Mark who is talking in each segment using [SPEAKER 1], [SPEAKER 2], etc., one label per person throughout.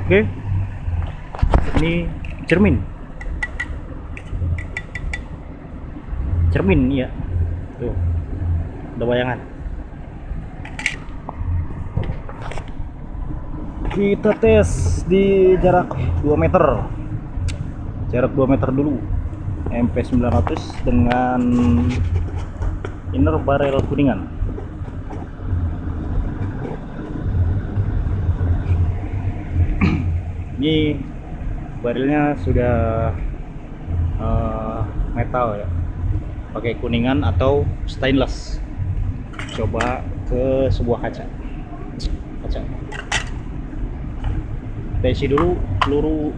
[SPEAKER 1] Oke, ini cermin. Cermin, iya. Tuh, ada bayangan. Kita tes di jarak 2 meter. Jarak 2 meter dulu. MP900 dengan inner barrel kuningan. Ini barrelnya sudah metal ya, pakai kuningan atau stainless. Coba ke sebuah kaca. Kita isi dulu peluru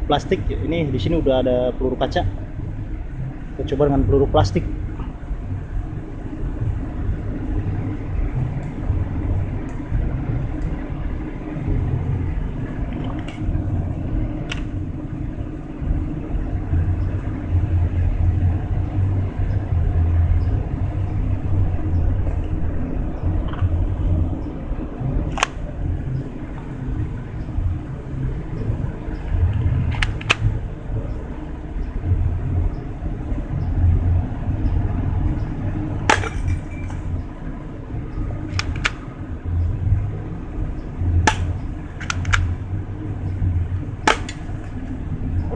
[SPEAKER 1] plastik. Ini di sini udah ada peluru kaca. Kita coba dengan peluru plastik.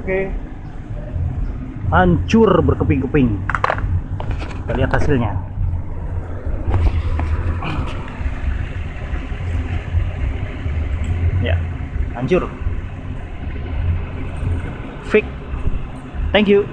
[SPEAKER 1] Oke, hancur berkeping-keping. Kita lihat hasilnya. Ya, hancur. Fake. Thank you.